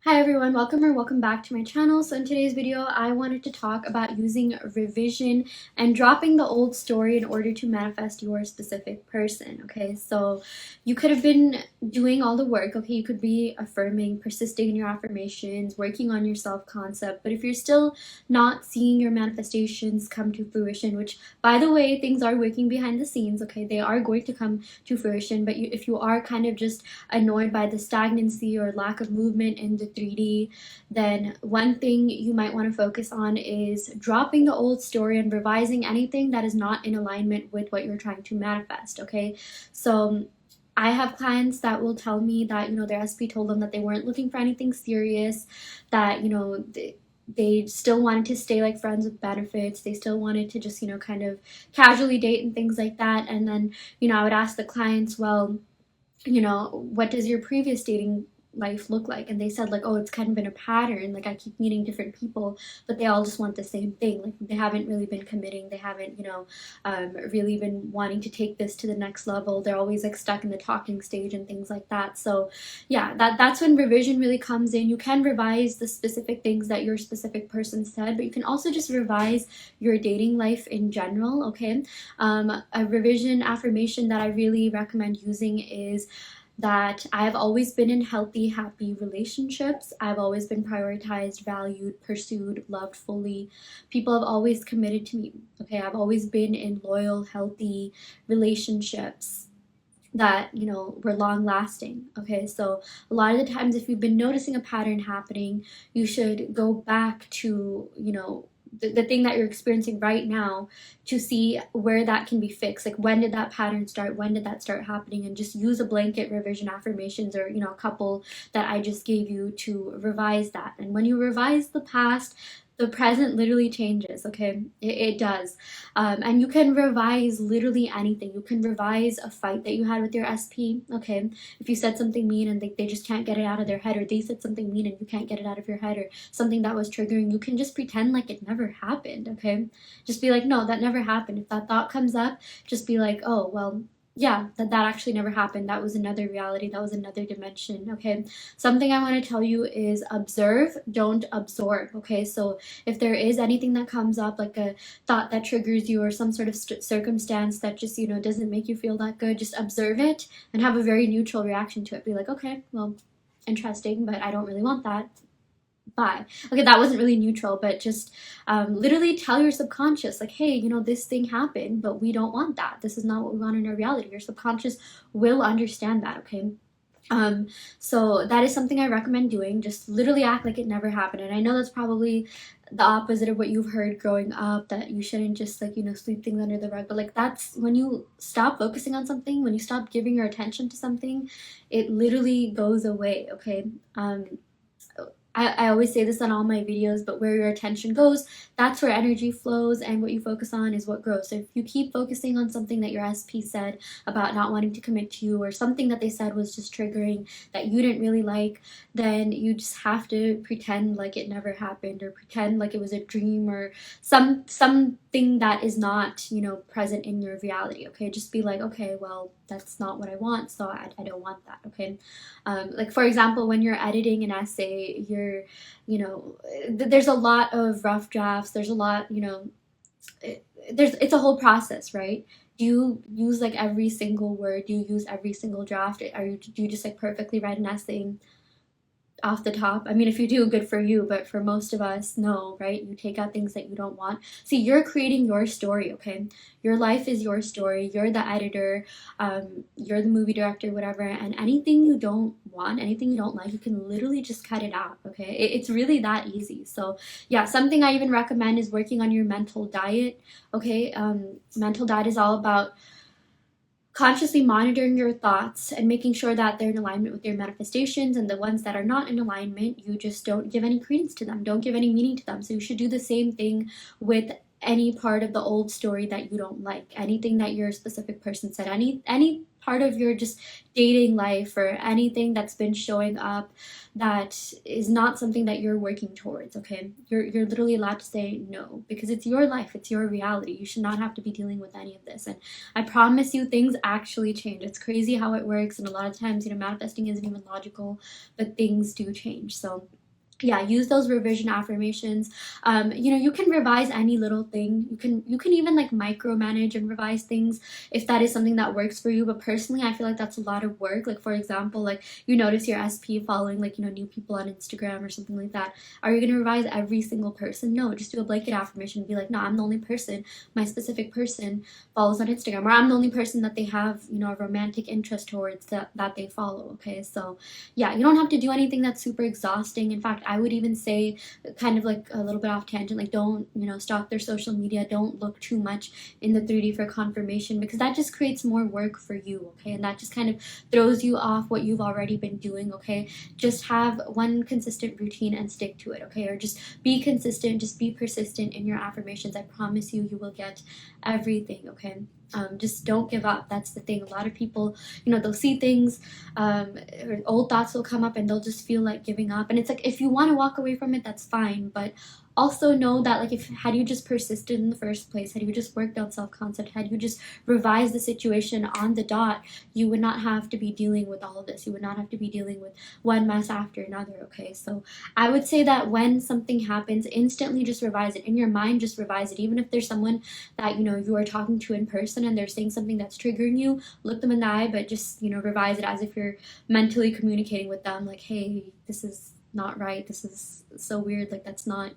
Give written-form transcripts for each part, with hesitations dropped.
Hi everyone, welcome or welcome back to my channel. So in today's video, I wanted to talk about using revision and dropping the old story in order to manifest your specific person, okay? So you could have been doing all the work, okay? You could be affirming, persisting in your affirmations, working on your self-concept, but if you're still not seeing your manifestations come to fruition, which by the way, things are working behind the scenes, okay? They are going to come to fruition, but if you are kind of just annoyed by the stagnancy or lack of movement in the 3D, then one thing you might want to focus on is dropping the old story and revising anything that is not in alignment with what you're trying to manifest, okay? So I have clients that will tell me that, their SP told them that they weren't looking for anything serious, that, they still wanted to stay like friends with benefits. They still wanted to just, kind of casually date and things like that. And then, I would ask the clients, well, what does your previous dating life look like? And they said like, oh, it's kind of been a pattern, like I keep meeting different people, but they all just want the same thing. Like they haven't really been committing, they haven't really been wanting to take this to the next level. They're always like stuck in the talking stage and things like that. So yeah, that's when revision really comes in. You can revise the specific things that your specific person said, but you can also just revise your dating life in general, okay? A revision affirmation that I really recommend using is that I have always been in healthy, happy relationships. I've always been prioritized, valued, pursued, loved fully. People have always committed to me. Okay, I've always been in loyal, healthy relationships that were long lasting. Okay, so a lot of the times if you've been noticing a pattern happening, you should go back to the thing that you're experiencing right now to see where that can be fixed. Like when did that pattern start, when did that start happening, and just use a blanket revision affirmations or a couple that I just gave you to revise that. And when you revise the past, the present literally changes, okay? It does. And you can revise literally anything. You can revise a fight that you had with your SP, okay? If you said something mean and they just can't get it out of their head, or they said something mean and you can't get it out of your head, or something that was triggering, you can just pretend like it never happened, okay? Just be like, no, that never happened. If that thought comes up, just be like, oh, well, yeah, that actually never happened. That was another reality. That was another dimension, okay? Something I want to tell you is observe, don't absorb, okay? So if there is anything that comes up, like a thought that triggers you or some sort of circumstance that just, doesn't make you feel that good, just observe it and have a very neutral reaction to it. Be like, okay, well, interesting, but I don't really want that. Bye. Okay, that wasn't really neutral, but just literally tell your subconscious, like, hey, this thing happened, but we don't want that. This is not what we want in our reality. Your subconscious will understand that, okay? So that is something I recommend doing. Just literally act like it never happened. And I know that's probably the opposite of what you've heard growing up, that you shouldn't just like, sweep things under the rug. But like that's when you stop focusing on something, when you stop giving your attention to something, it literally goes away, okay? I always say this on all my videos, but where your attention goes, that's where energy flows, and what you focus on is what grows. So if you keep focusing on something that your SP said about not wanting to commit to you, or something that they said was just triggering that you didn't really like, then you just have to pretend like it never happened, or pretend like it was a dream, or something that is not, present in your reality, okay? Just be like, okay, well, that's not what I want, so I don't want that, okay? Like for example, when you're editing an essay, there's a lot of rough drafts, there's a lot, it's a whole process, right? Do you use like every single word? Do you use every single draft? Do you just like perfectly write an essay off the top? I mean, if you do, good for you, but for most of us, no, right? You take out things that you don't want. See, you're creating your story, okay? Your life is your story. You're the editor, you're the movie director, whatever, and anything you don't want, anything you don't like, you can literally just cut it out, okay? It's really that easy. So yeah, something I even recommend is working on your mental diet, okay? Mental diet is all about consciously monitoring your thoughts and making sure that they're in alignment with your manifestations, and the ones that are not in alignment, you just don't give any credence to them, don't give any meaning to them. So you should do the same thing with any part of the old story that you don't like, anything that your specific person said, any part of your just dating life or anything that's been showing up that is not something that you're working towards, okay? You're literally allowed to say no, because it's your life, it's your reality. You should not have to be dealing with any of this. And I promise you, things actually change. It's crazy how it works, and a lot of times, manifesting isn't even logical, but things do change. So yeah, use those revision affirmations. You can revise any little thing. You can even like micromanage and revise things if that is something that works for you. But personally, I feel like that's a lot of work. Like, for example, like you notice your SP following like new people on Instagram or something like that. Are you gonna revise every single person? No, just do a blanket affirmation and be like, no, I'm the only person my specific person follows on Instagram, or I'm the only person that they have a romantic interest towards that they follow. Okay, so yeah, you don't have to do anything that's super exhausting. In fact, I would even say, kind of like a little bit off tangent, like don't, stalk their social media. Don't look too much in the 3D for confirmation, because that just creates more work for you, okay? And that just kind of throws you off what you've already been doing, okay? Just have one consistent routine and stick to it, okay? Or just be consistent, just be persistent in your affirmations. I promise you, you will get everything, okay? Just don't give up. That's the thing. A lot of people, they'll see things, or old thoughts will come up and they'll just feel like giving up. And it's like, if you want to walk away from it, that's fine. But also know that, like, had you just persisted in the first place, had you just worked on self-concept, had you just revised the situation on the dot, you would not have to be dealing with all of this. You would not have to be dealing with one mess after another, okay? So I would say that when something happens, instantly just revise it. In your mind, just revise it. Even if there's someone that, you are talking to in person and they're saying something that's triggering you, look them in the eye, but just, revise it as if you're mentally communicating with them, like, hey, this is not right, this is so weird, like that's not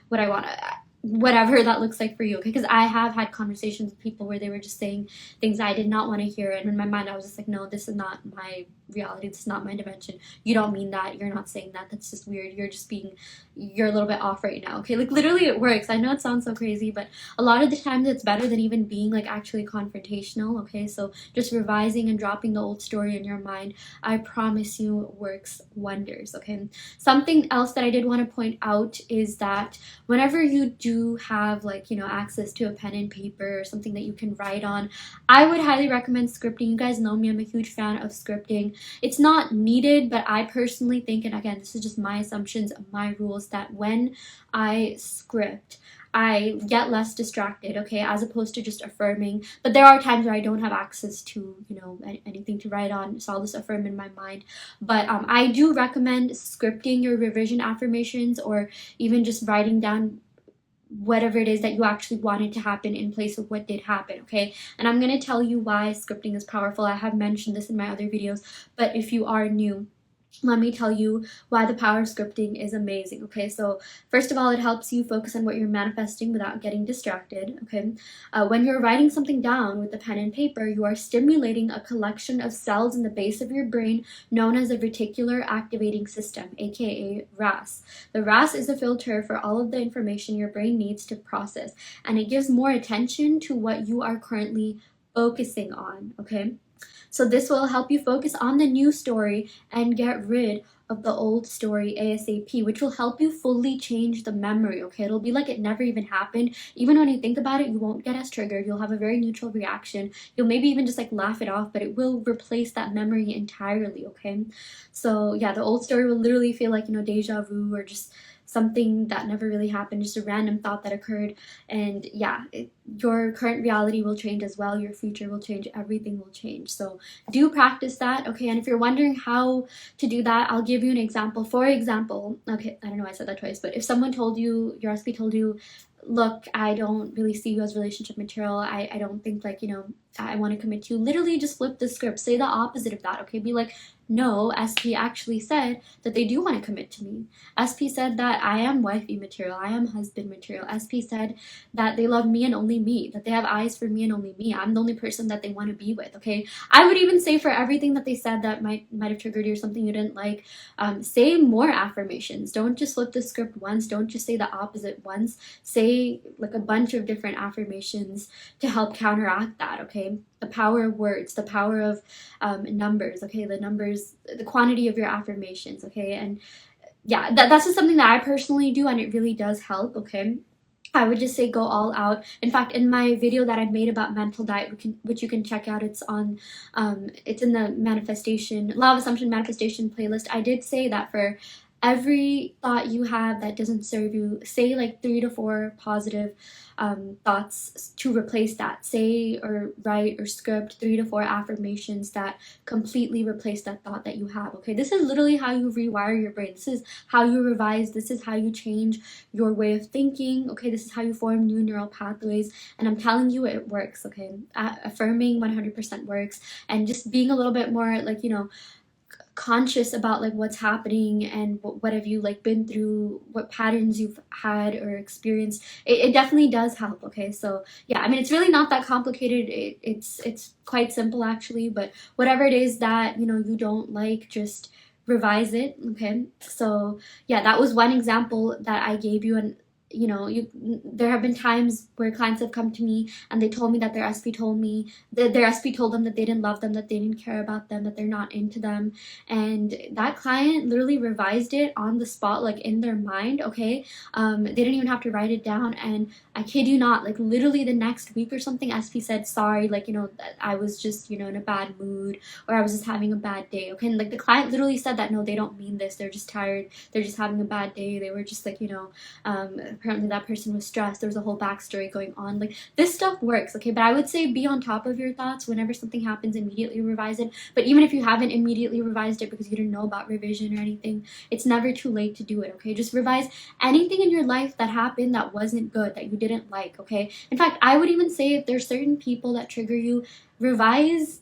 what I want to, whatever that looks like for you, okay? Because I have had conversations with people where they were just saying things I did not want to hear, and in my mind I was just like, no, this is not my reality, this is not my dimension. You don't mean that, you're not saying that, that's just weird, you're a little bit off right now, okay? Like, literally it works. I know it sounds so crazy, but a lot of the times it's better than even being like actually confrontational, okay? So just revising and dropping the old story in your mind, I promise you, works wonders, okay? Something else that I did want to point out is that whenever you do have, like, access to a pen and paper or something that you can write on, I would highly recommend scripting. You guys know me, I'm a huge fan of scripting. It's not needed, but I personally think, and again, this is just my assumptions, my rules, that when I script, I get less distracted, okay, as opposed to just affirming. But there are times where I don't have access to, anything to write on, so I'll just affirm in my mind. But I do recommend scripting your revision affirmations, or even just writing down whatever it is that you actually wanted to happen in place of what did happen, okay? And I'm going to tell you why scripting is powerful. I have mentioned this in my other videos, but if you are new, let me tell you why the power of scripting is amazing, okay? So first of all, it helps you focus on what you're manifesting without getting distracted, okay? When you're writing something down with a pen and paper, you are stimulating a collection of cells in the base of your brain known as a reticular activating system, aka RAS. The RAS is a filter for all of the information your brain needs to process, and it gives more attention to what you are currently focusing on, okay? So this will help you focus on the new story and get rid of the old story ASAP, which will help you fully change the memory, okay? It'll be like it never even happened. Even when you think about it, you won't get as triggered. You'll have a very neutral reaction. You'll maybe even just like laugh it off, but it will replace that memory entirely, okay? So yeah, the old story will literally feel like, deja vu, or just something that never really happened, just a random thought that occurred. And yeah, your current reality will change as well. Your future will change. Everything will change. So do practice that, okay? And if you're wondering how to do that, I'll give you an example. For example, okay, I don't know why I said that twice, but if someone told you, your SP told you, look, I don't really see you as relationship material, I don't think, like, I want to commit to you, literally just flip the script. Say the opposite of that, okay? Be like, no, SP actually said that they do want to commit to me. SP said that I am wifey material, I am husband material. SP said that they love me and only me, that they have eyes for me and only me. I'm the only person that they want to be with, okay? I would even say, for everything that they said that might have triggered you or something you didn't like, say more affirmations. Don't just flip the script once. Don't just say the opposite once. Say like a bunch of different affirmations to help counteract that, okay? The power of words, the power of numbers, okay? The numbers, the quantity of your affirmations, okay? And yeah, that's just something that I personally do, and it really does help, okay? I would just say go all out. In fact, in my video that I made about mental diet, which you can check out, it's on, it's in the manifestation, law of assumption manifestation playlist. I did say that for every thought you have that doesn't serve you, say like 3 to 4 positive thoughts to replace that. Say or write or script 3 to 4 affirmations that completely replace that thought that you have. Okay, this is literally how you rewire your brain. This is how you revise. This is how you change your way of thinking. Okay, this is how you form new neural pathways, and I'm telling you it works. Okay, affirming 100% works, and just being a little bit more like, conscious about like what's happening and what have you like been through, what patterns you've had or experienced, it definitely does help. Okay, so yeah, I mean, it's really not that complicated. It's quite simple actually, but whatever it is that you don't like, just revise it. Okay, so yeah, that was one example that I gave you. And there have been times where clients have come to me and they told me that their SP told me that their SP told them that they didn't love them, that they didn't care about them, that they're not into them, and that client literally revised it on the spot, like in their mind. Okay, they didn't even have to write it down, and I kid you not, like literally the next week or something, SP said, sorry, like I was just in a bad mood, or I was just having a bad day. Okay, and like the client literally said that no, they don't mean this, they're just tired, they're just having a bad day, they were just like apparently that person was stressed. There was a whole backstory going on. Like, this stuff works. Okay, but I would say be on top of your thoughts. Whenever something happens, immediately revise it. But even if you haven't immediately revised it because you didn't know about revision or anything, it's never too late to do it. Okay, just revise anything in your life that happened that wasn't good, that you didn't like. Okay, in fact, I would even say if there's certain people that trigger you, revise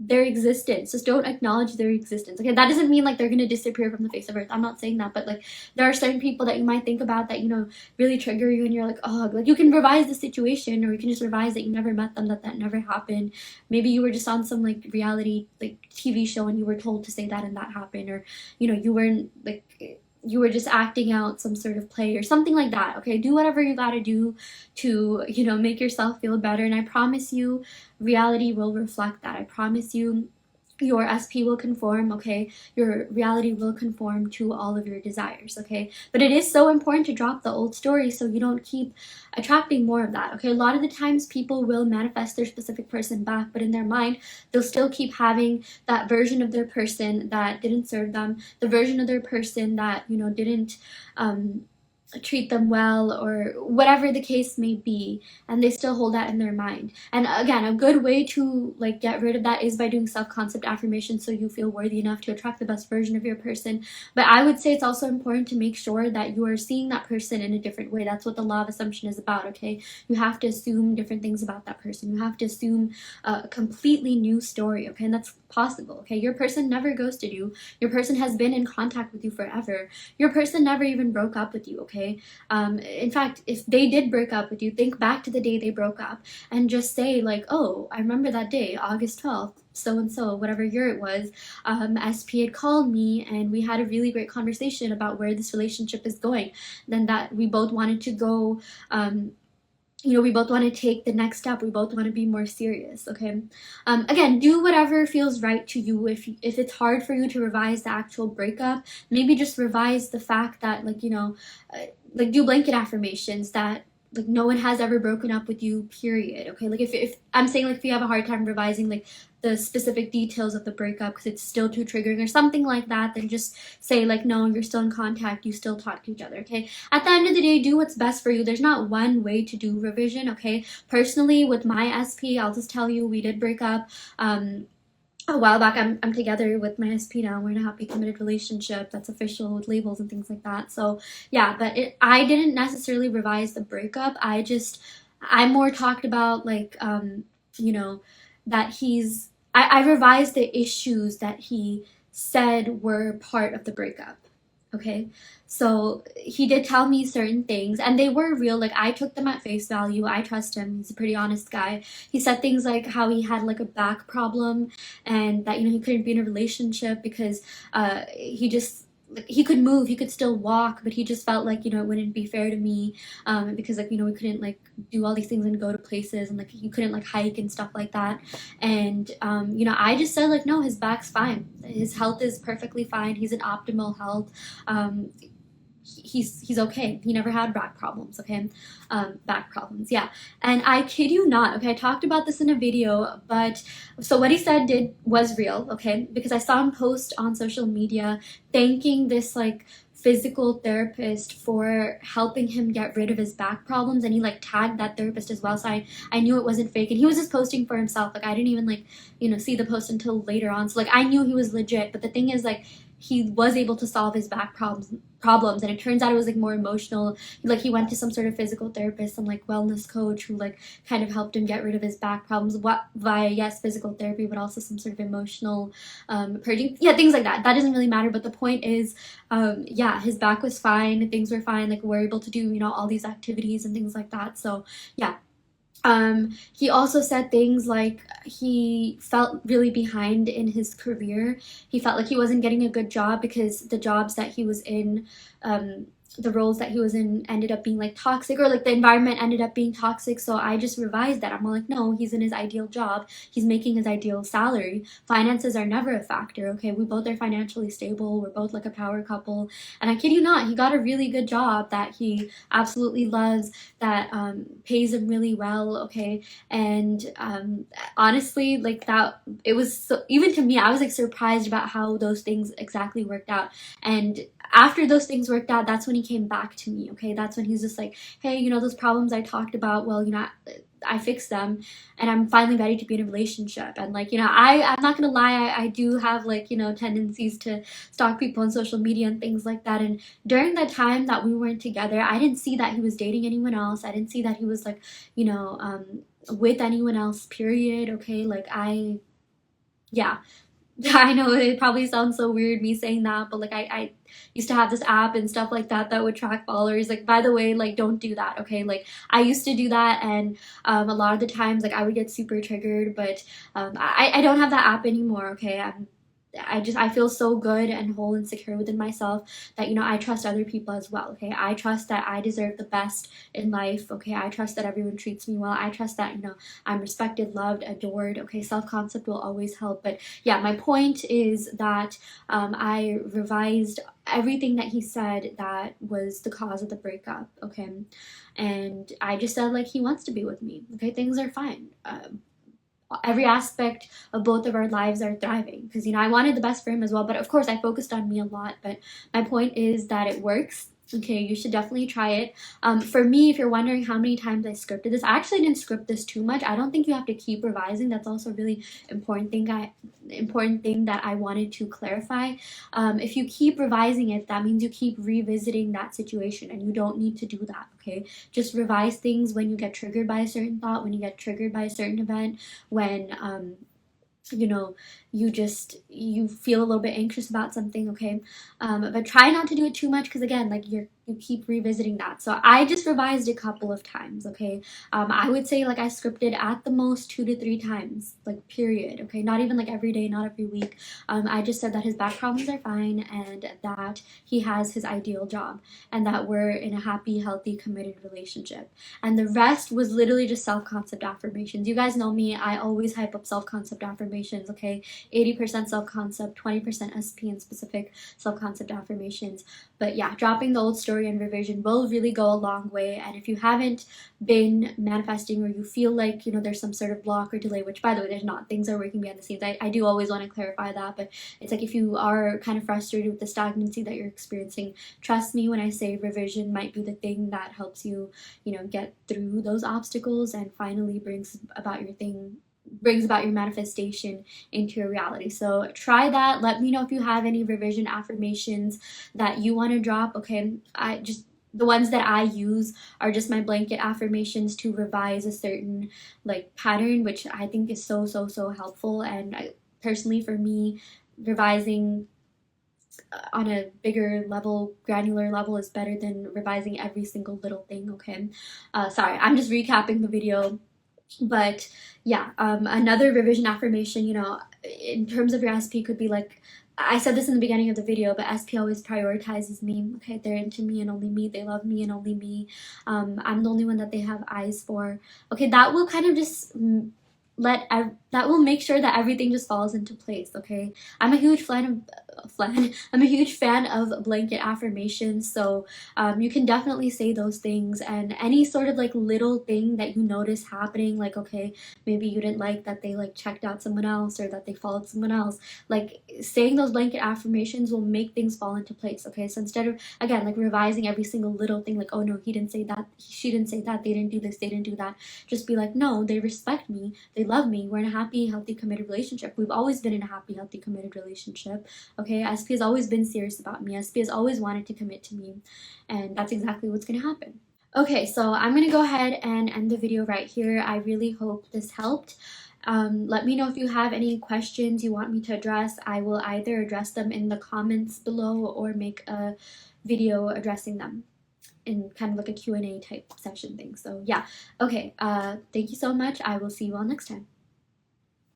their existence. Just don't acknowledge their existence. Okay, that doesn't mean like they're gonna disappear from the face of earth. I'm not saying that, but like there are certain people that you might think about that really trigger you, and you're like, oh, like you can revise the situation, or you can just revise that you never met them, that never happened. Maybe you were just on some like reality like TV show and you were told to say that and that happened, or you weren't like, you were just acting out some sort of play or something like that. Okay, do whatever you got to do to make yourself feel better, and I promise you reality will reflect that. I promise you your SP will conform. Okay, your reality will conform to all of your desires. Okay, but it is so important to drop the old story so you don't keep attracting more of that. Okay, a lot of the times people will manifest their specific person back, but in their mind they'll still keep having that version of their person that didn't serve them, the version of their person that didn't treat them well, or whatever the case may be, and they still hold that in their mind. And again, a good way to like get rid of that is by doing self-concept affirmations so you feel worthy enough to attract the best version of your person. But I would say it's also important to make sure that you are seeing that person in a different way. That's what the law of assumption is about. Okay, you have to assume different things about that person. You have to assume a completely new story. Okay, and that's possible. Okay, your person never ghosted you. Your person has been in contact with you forever. Your person never even broke up with you. Okay, in fact, if they did break up with you, think back to the day they broke up and just say like, oh, I remember that day, August 12th, so and so, whatever year it was, SP had called me and we had a really great conversation about where this relationship is going. Then that we both wanted to go, we both want to take the next step. We both want to be more serious. Okay, again, do whatever feels right to you. If it's hard for you to revise the actual breakup, maybe just revise the fact that like do blanket affirmations that like no one has ever broken up with you, period. Okay, like if I'm saying like if you have a hard time revising like the specific details of the breakup because it's still too triggering or something like that, then just say like, no, you're still in contact, you still talk to each other. Okay, at the end of the day, do what's best for you. There's not one way to do revision. Okay, personally with my SP, I'll just tell you, we did break up a while back. I'm together with my SP now. We're in a happy committed relationship that's official with labels and things like that. So yeah, but I didn't necessarily revise the breakup. I more talked about like that I revised the issues that he said were part of the breakup. Okay, so he did tell me certain things and they were real. Like I took them at face value. I trust him. He's a pretty honest guy. He said things like how he had like a back problem and that he couldn't be in a relationship because he could move, he could still walk, but he just felt like it wouldn't be fair to me because like we couldn't like do all these things and go to places, and like he couldn't like hike and stuff like that. And I just said like, no, his back's fine, his health is perfectly fine, he's in optimal health. he's okay. He never had back problems, okay? Back problems, yeah. And I kid you not, okay, I talked about this in a video, but so what he said was real, okay? Because I saw him post on social media thanking this like physical therapist for helping him get rid of his back problems, and he like tagged that therapist as well, so I knew it wasn't fake, and he was just posting for himself. Like I didn't even like, you know, see the post until later on, so like I knew he was legit. But the thing is, like, he was able to solve his back problems, and it turns out it was like more emotional. Like he went to some sort of physical therapist, some like wellness coach who like kind of helped him get rid of his back problems, what via, yes, physical therapy, but also some sort of emotional purging, yeah, things like that. That doesn't really matter, but the point is, yeah, his back was fine, things were fine, like we're able to do, you know, all these activities and things like that. So yeah. He also said things like he felt really behind in his career. He felt like he wasn't getting a good job because the jobs that he was in, the roles that he was in ended up being like toxic, or like the environment ended up being toxic. So I just revised that. I'm like, no, he's in his ideal job. He's making his ideal salary. Finances are never a factor, okay? We both are financially stable. We're both like a power couple. And I kid you not, he got a really good job that he absolutely loves, that pays him really well, okay? And honestly, like that, it was so, even to me, I was like surprised about how those things exactly worked out. And after those things worked out, that's when he came back to me, okay? That's when he's just like, hey, you know, those problems I talked about, well, you know, I fixed them, and I'm finally ready to be in a relationship. And like, you know, I'm not gonna lie, I do have like, you know, tendencies to stalk people on social media and things like that. And during the time that we weren't together, I didn't see that he was dating anyone else. I didn't see that he was like, you know, with anyone else, period, okay? Like yeah. I know it probably sounds so weird me saying that, but like I used to have this app and stuff like that that would track followers. Like, by the way, like don't do that, okay? Like I used to do that, and a lot of the times like I would get super triggered, but I don't have that app anymore, okay? I feel so good and whole and secure within myself that, you know, I trust other people as well, okay? I trust that I deserve the best in life, okay? I trust that everyone treats me well. I trust that, you know, I'm respected, loved, adored, okay? Self-concept will always help. But yeah, my point is that I revised everything that he said that was the cause of the breakup, okay? And I just said, like, he wants to be with me, okay? Things are fine. Every aspect of both of our lives are thriving, because, you know, I wanted the best for him as well, but of course I focused on me a lot. But my point is that it works, okay? You should definitely try it. For me, if you're wondering how many times I scripted this, I actually didn't script this too much. I don't think you have to keep revising. That's also a really important thing that I wanted to clarify. If you keep revising it, that means you keep revisiting that situation, and you don't need to do that, okay? Just revise things when you get triggered by a certain thought, when you get triggered by a certain event, when you know, you feel a little bit anxious about something, okay? But try not to do it too much, because again, like you keep revisiting that. So I just revised a couple of times, okay? I would say like I scripted at the most 2 to 3 times, like period, okay? Not even like every day, not every week. I just said that his back problems are fine, and that he has his ideal job, and that we're in a happy, healthy, committed relationship. And the rest was literally just self-concept affirmations. You guys know me, I always hype up self-concept affirmations, okay? 80% self-concept, 20% SP and specific self-concept affirmations. But yeah, dropping the old story and revision will really go a long way. And if you haven't been manifesting, or you feel like, you know, there's some sort of block or delay, which by the way, there's not, things are working behind the scenes. I do always want to clarify that, but it's like if you are kind of frustrated with the stagnancy that you're experiencing, trust me when I say revision might be the thing that helps you, you know, get through those obstacles and finally brings about your manifestation into your reality. So try that. Let me know if you have any revision affirmations that you want to drop, okay? The ones that I use are just my blanket affirmations to revise a certain like pattern, which I think is so helpful. And personally, for me, revising on a bigger level, granular level, is better than revising every single little thing, okay? Sorry, I'm just recapping the video. But yeah, another revision affirmation, you know, in terms of your SP, could be like, I said this in the beginning of the video, but SP always prioritizes me, okay? They're into me and only me. They love me and only me. I'm the only one that they have eyes for. Okay, that will kind of just that will make sure that everything just falls into place, okay? I'm a huge fan I'm a huge fan of blanket affirmations. So you can definitely say those things, and any sort of like little thing that you notice happening, like, okay, maybe you didn't like that they like checked out someone else or that they followed someone else, like saying those blanket affirmations will make things fall into place. Okay, so instead of, again, like revising every single little thing, like, oh no, he didn't say that, she didn't say that, they didn't do this, they didn't do that, just be like, no, they respect me, they love me, we're in a happy, healthy, committed relationship. We've always been in a happy, healthy, committed relationship. Okay, SP has always been serious about me, SP has always wanted to commit to me, and that's exactly what's going to happen. Okay, so I'm going to go ahead and end the video right here. I really hope this helped. Let me know if you have any questions you want me to address. I will either address them in the comments below or make a video addressing them in kind of like a Q&A type session thing. So yeah, okay, thank you so much. I will see you all next time.